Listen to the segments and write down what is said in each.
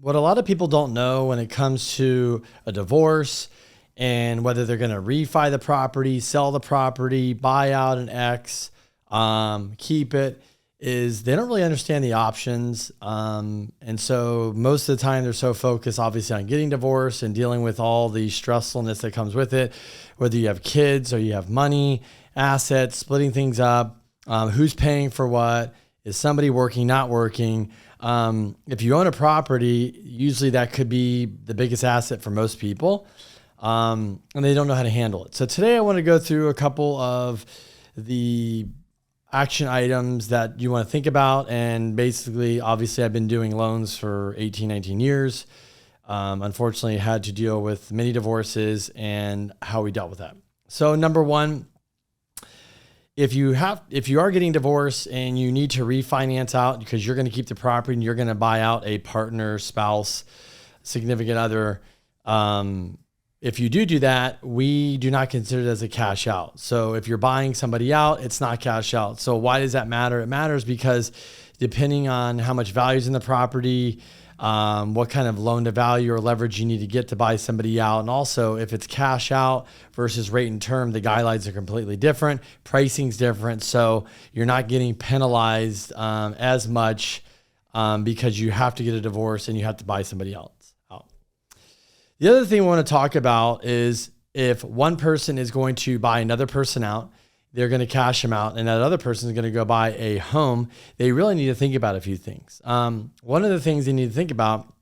what a lot of people don't know when it comes to a divorce and whether they're going to refi the property, sell the property, buy out an ex, keep it, is they don't really understand the options. And so most of the time they're so focused obviously on getting divorced and dealing with all the stressfulness that comes with it, whether you have kids or you have money, assets, splitting things up, who's paying for what, is somebody working, not working. If you own a property, usually that could be the biggest asset for most people. And they don't know how to handle it. So today I want to go through a couple of the action items that you want to think about. And basically, obviously, I've been doing loans for 18, 19 years. Unfortunately, I had to deal with many divorces and how we dealt with that. So number one, if you are getting divorced and you need to refinance out because you're going to keep the property and you're going to buy out a partner, spouse, significant other, if you do that, we do not consider it as a cash out. So if you're buying somebody out, it's not cash out. So why does that matter? It matters because depending on how much value is in the property, what kind of loan to value or leverage you need to get to buy somebody out. And also if it's cash out versus rate and term, the guidelines are completely different. Pricing's different. So you're not getting penalized as much because you have to get a divorce and you have to buy somebody else out. The other thing we want to talk about is if one person is going to buy another person out, they're going to cash them out, and that other person is going to go buy a home, they really need to think about a few things. One of the things they need to think about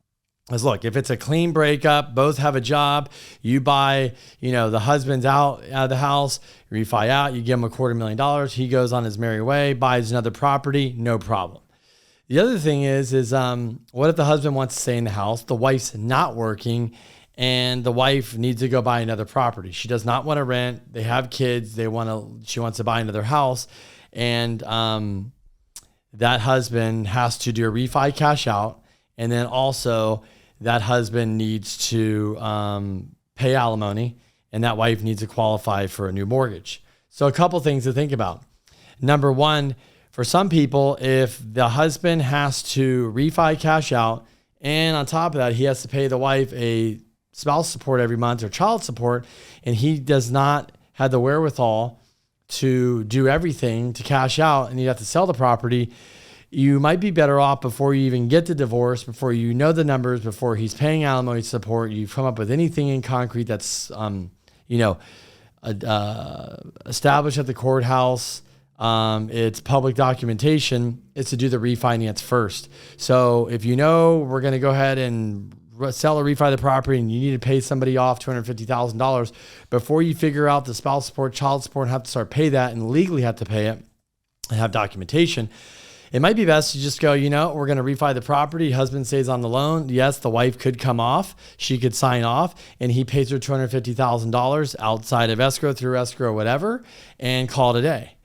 is, look, if it's a clean breakup, both have a job, you buy, the husband's out of the house, refi out, you give him $250,000, he goes on his merry way, buys another property, no problem. The other thing is what if the husband wants to stay in the house, the wife's not working, and the wife needs to go buy another property. She does not want to rent. They have kids. She wants to buy another house. And that husband has to do a refi cash out. And then also that husband needs to pay alimony, and that wife needs to qualify for a new mortgage. So a couple things to think about. Number one, for some people, if the husband has to refi cash out, and on top of that, he has to pay the wife a spouse support every month or child support, and he does not have the wherewithal to do everything to cash out, and you have to sell the property, you might be better off before you even get the divorce, before you know the numbers, before he's paying alimony support, you've come up with anything in concrete that's, established at the courthouse, it's public documentation, is to do the refinance first. So if we're going to go ahead and sell or refi the property and you need to pay somebody off $250,000 before you figure out the spouse support, child support, and have to start pay that and legally have to pay it and have documentation, it might be best to just go, we're going to refi the property. Husband stays on the loan. Yes, the wife could come off. She could sign off and he pays her $250,000 outside of escrow, through escrow, whatever, and call it a day.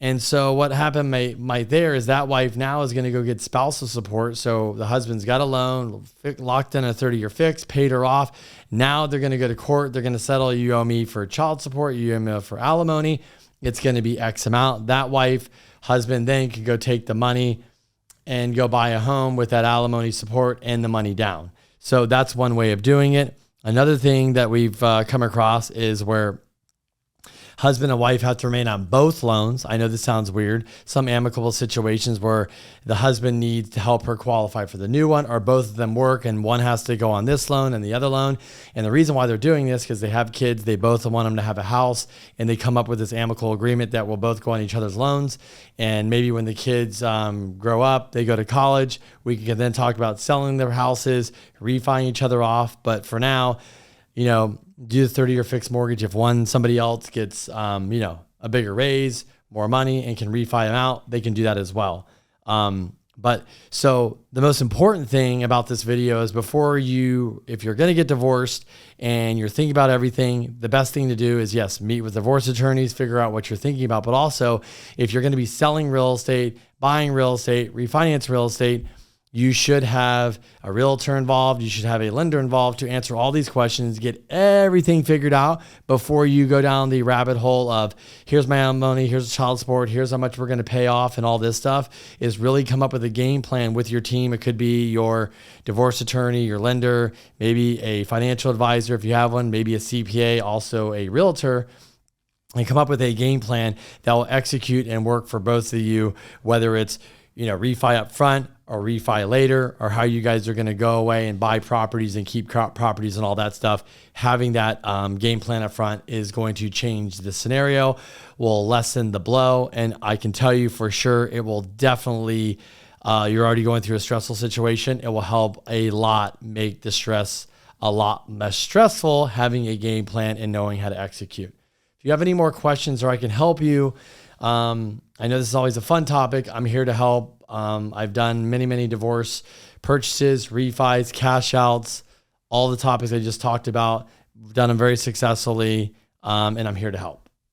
And so what happened might there is that wife now is going to go get spousal support. So the husband's got a loan, locked in a 30-year fix, paid her off. Now they're going to go to court. They're going to settle, you owe me for child support, you owe me for alimony. It's going to be X amount. That husband then can go take the money and go buy a home with that alimony support and the money down. So that's one way of doing it. Another thing that we've come across is where husband and wife have to remain on both loans. I know this sounds weird. Some amicable situations where the husband needs to help her qualify for the new one, or both of them work and one has to go on this loan and the other loan. And the reason why they're doing this, because they have kids, they both want them to have a house, and they come up with this amicable agreement that will both go on each other's loans. And maybe when the kids grow up, they go to college, we can then talk about selling their houses, refining each other off. But for now, do the 30-year fixed mortgage. If somebody else gets, a bigger raise, more money, and can refi them out, they can do that as well. But so the most important thing about this video is if you're going to get divorced and you're thinking about everything, the best thing to do is, yes, meet with divorce attorneys, figure out what you're thinking about. But also, if you're going to be selling real estate, buying real estate, refinance real estate, You should have a realtor involved. You should have a lender involved to answer all these questions, get everything figured out before you go down the rabbit hole of here's my own money, here's child support, here's how much we're going to pay off and all this stuff. Is really come up with a game plan with your team. It could be your divorce attorney, your lender, maybe a financial advisor if you have one, maybe a CPA, also a realtor, and come up with a game plan that will execute and work for both of you, whether it's refi up front or refi later, or how you guys are going to go away and buy properties and keep properties and all that stuff. Having that game plan up front is going to change the scenario, will lessen the blow. And I can tell you for sure, it will definitely, you're already going through a stressful situation. It will help a lot make the stress a lot less stressful, having a game plan and knowing how to execute. If you have any more questions or I can help you, I know this is always a fun topic. I'm here to help. I've done many divorce purchases, refis, cash outs, all the topics I just talked about. We've done them very successfully, and I'm here to help.